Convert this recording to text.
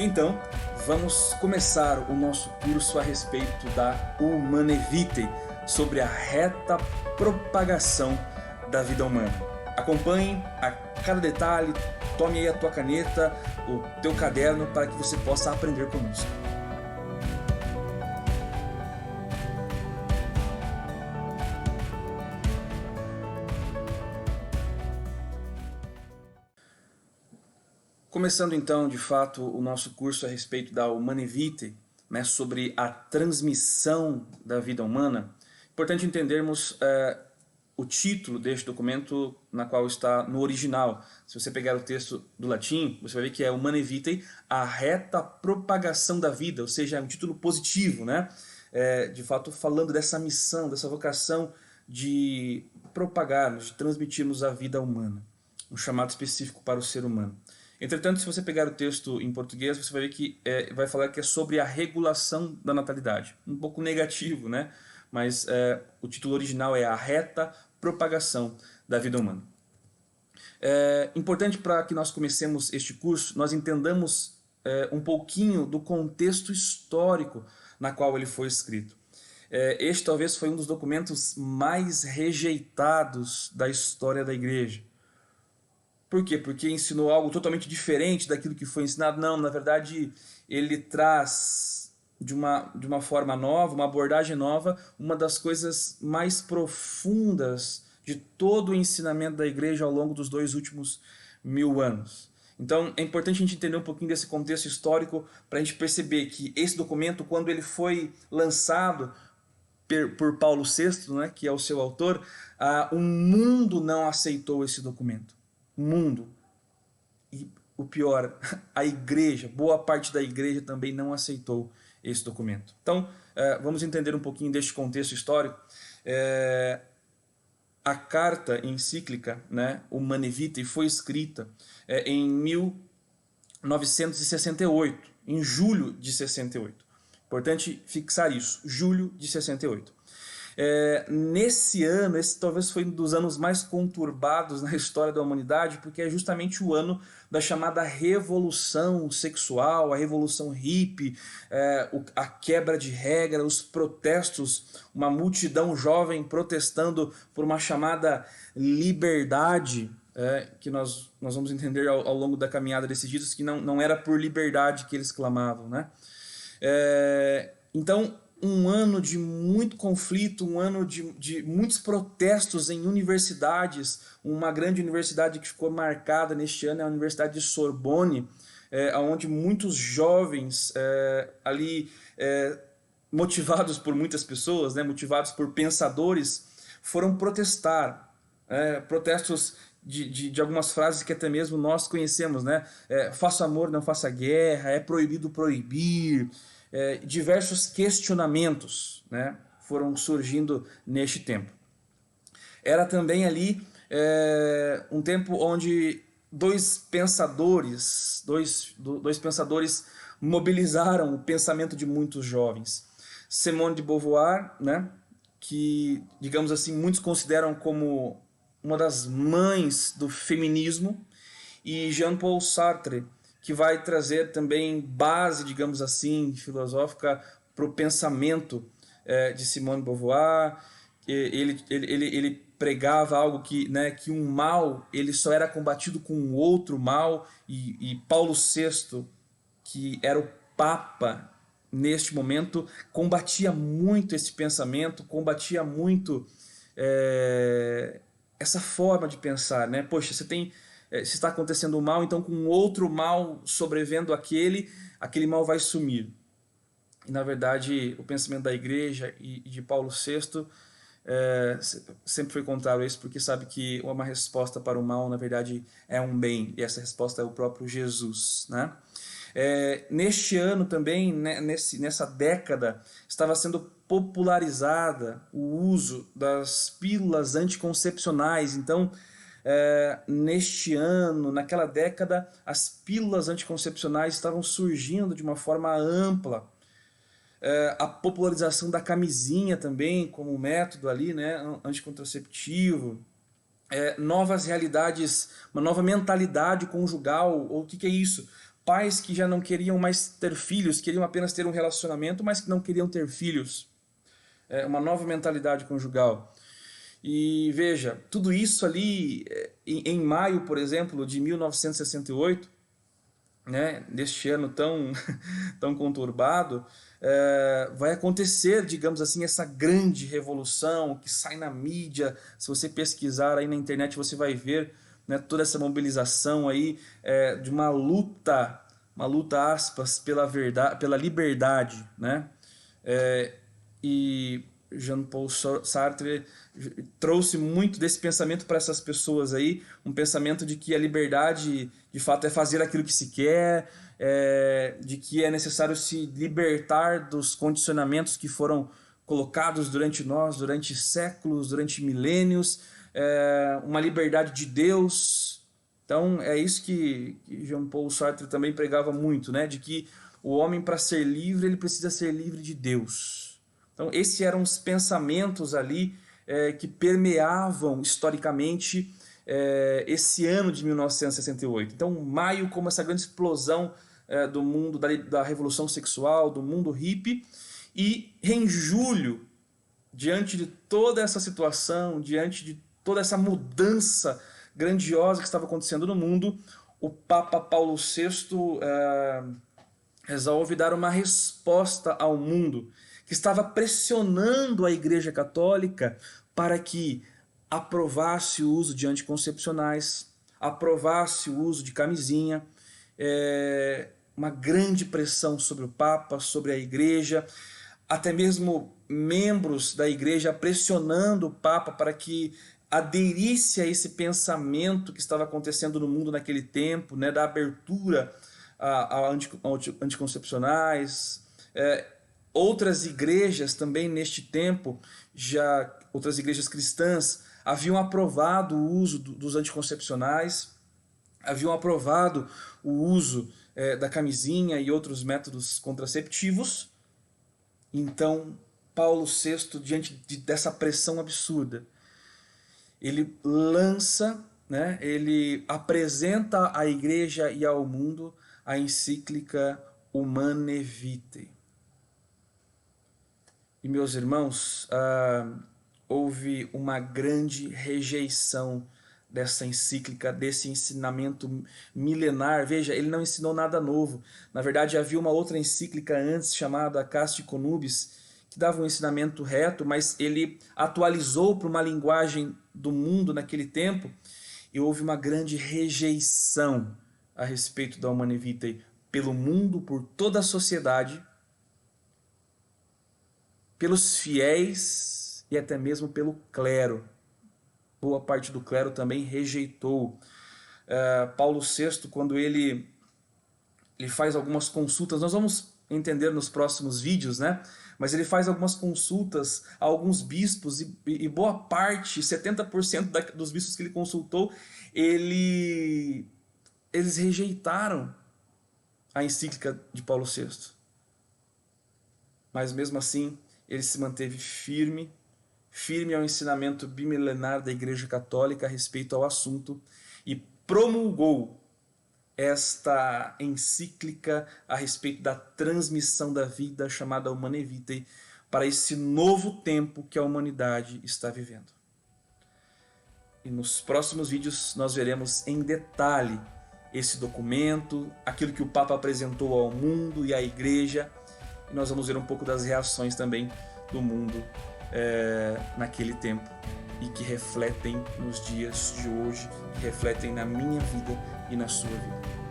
Então, vamos começar o nosso curso a respeito da Humanae Vitae, sobre a reta propagação da vida humana. Acompanhe a cada detalhe, tome aí a tua caneta, o teu caderno, para que você possa aprender conosco. Começando então, de fato, o nosso curso a respeito da Humanae Vitae, né, sobre a transmissão da vida humana, importante entendermos o título deste documento, na qual está no original. Se você pegar o texto do latim, você vai ver que é Humanae Vitae, a reta propagação da vida, ou seja, é um título positivo, né? De fato, falando dessa missão, dessa vocação de propagarmos, de transmitirmos a vida humana, um chamado específico para o ser humano. Entretanto, se você pegar o texto em português, você vai ver que vai falar que é sobre a regulação da natalidade. Um pouco negativo, né? Mas o título original é a reta propagação da vida humana. Importante para que nós comecemos este curso, nós entendamos um pouquinho do contexto histórico na qual ele foi escrito. Este talvez foi um dos documentos mais rejeitados da história da igreja. Por quê? Porque ensinou algo totalmente diferente daquilo que foi ensinado? Não, na verdade ele traz de uma forma nova, uma abordagem nova, uma das coisas mais profundas de todo o ensinamento da igreja ao longo dos 2 últimos 1000 anos. Então é importante a gente entender um pouquinho desse contexto histórico para a gente perceber que esse documento, quando ele foi lançado por Paulo VI, né, que é o seu autor, o mundo não aceitou esse documento. O mundo. E o pior, a igreja, boa parte da igreja também não aceitou esse documento. Então, vamos entender um pouquinho deste contexto histórico. A carta encíclica, né, Humanae Vitae, foi escrita em 1968, em julho de 68. Importante fixar isso, julho de 68. Nesse ano, esse talvez foi um dos anos mais conturbados na história da humanidade, porque é justamente o ano da chamada revolução sexual, a revolução hippie, a quebra de regra, os protestos, uma multidão jovem protestando por uma chamada liberdade, que nós vamos entender ao longo da caminhada desses dias, que não era por liberdade que eles clamavam, né? Então, um ano de muito conflito, um ano de muitos protestos em universidades. Uma grande universidade que ficou marcada neste ano é a Universidade de Sorbonne, onde muitos jovens ali, motivados por muitas pessoas, né, motivados por pensadores, foram protestar. Protestos de algumas frases que até mesmo nós conhecemos, né? Faça amor, não faça guerra, é proibido proibir. Diversos questionamentos, né, foram surgindo neste tempo. Era também ali um tempo onde dois pensadores mobilizaram o pensamento de muitos jovens. Simone de Beauvoir, né, que, digamos assim, muitos consideram como uma das mães do feminismo, e Jean-Paul Sartre, que vai trazer também base, digamos assim, filosófica para o pensamento de Simone de Beauvoir. Ele pregava algo que, né, que um mal ele só era combatido com um outro mal, e Paulo VI, que era o Papa neste momento, combatia muito esse pensamento, combatia muito essa forma de pensar, né? Poxa, se está acontecendo um mal, então com outro mal sobrevendo aquele mal vai sumir. E na verdade o pensamento da igreja e de Paulo VI sempre foi contrário a isso, porque sabe que uma resposta para o mal na verdade é um bem, e essa resposta é o próprio Jesus, né? Neste ano também, né, nessa década, estava sendo popularizada o uso das pílulas anticoncepcionais. Então, neste ano, naquela década, as pílulas anticoncepcionais estavam surgindo de uma forma ampla. A popularização da camisinha também como método ali, né, anticontraceptivo. Novas realidades, uma nova mentalidade conjugal. Ou o que é isso? pais que já não queriam mais ter filhos, queriam apenas ter um relacionamento, mas que não queriam ter filhos. Uma nova mentalidade conjugal. E veja, tudo isso ali em maio, por exemplo, de 1968, né, deste ano tão, tão conturbado, vai acontecer, digamos assim, essa grande revolução que sai na mídia. Se você pesquisar aí na internet, você vai ver, né, toda essa mobilização aí de uma luta aspas, pela verdade, pela liberdade, né? E Jean-Paul Sartre trouxe muito desse pensamento para essas pessoas aí, um pensamento de que a liberdade de fato é fazer aquilo que se quer, de que é necessário se libertar dos condicionamentos que foram colocados durante nós, durante séculos, durante milênios, uma liberdade de Deus. Então é isso que Jean-Paul Sartre também pregava muito, né? De que o homem, para ser livre, ele precisa ser livre de Deus. Então esses eram os pensamentos ali que permeavam historicamente esse ano de 1968. Então maio como essa grande explosão do mundo da revolução sexual, do mundo hippie, e em julho, diante de toda essa situação, diante de toda essa mudança grandiosa que estava acontecendo no mundo, o Papa Paulo VI resolve dar uma resposta ao mundo que estava pressionando a Igreja Católica para que aprovasse o uso de anticoncepcionais, aprovasse o uso de camisinha, uma grande pressão sobre o Papa, sobre a Igreja, até mesmo membros da Igreja pressionando o Papa para que aderisse a esse pensamento que estava acontecendo no mundo naquele tempo, né, da abertura a anticoncepcionais. Outras igrejas também neste tempo, outras igrejas cristãs, haviam aprovado o uso dos anticoncepcionais, haviam aprovado o uso da camisinha e outros métodos contraceptivos. Então, Paulo VI, diante dessa pressão absurda, ele lança, né, ele apresenta à igreja e ao mundo a encíclica Humanae Vitae. E, meus irmãos, houve uma grande rejeição dessa encíclica, desse ensinamento milenar. Veja, ele não ensinou nada novo. Na verdade, havia uma outra encíclica antes, chamada Casti Conubis, que dava um ensinamento reto, mas ele atualizou para uma linguagem do mundo naquele tempo, e houve uma grande rejeição a respeito da Humanae Vitae pelo mundo, por toda a sociedade, pelos fiéis e até mesmo pelo clero. Boa parte do clero também rejeitou. Paulo VI, quando ele faz algumas consultas, nós vamos entender nos próximos vídeos, né? Mas ele faz algumas consultas a alguns bispos e boa parte, 70% dos bispos que ele consultou, eles rejeitaram a encíclica de Paulo VI. Mas mesmo assim, ele se manteve firme ao ensinamento bimilenar da Igreja Católica a respeito ao assunto e promulgou esta encíclica a respeito da transmissão da vida, chamada Humanae Vitae, para esse novo tempo que a humanidade está vivendo. E nos próximos vídeos nós veremos em detalhe esse documento, aquilo que o Papa apresentou ao mundo e à Igreja, e nós vamos ver um pouco das reações também do mundo naquele tempo e que refletem nos dias de hoje, que refletem na minha vida e na sua vida.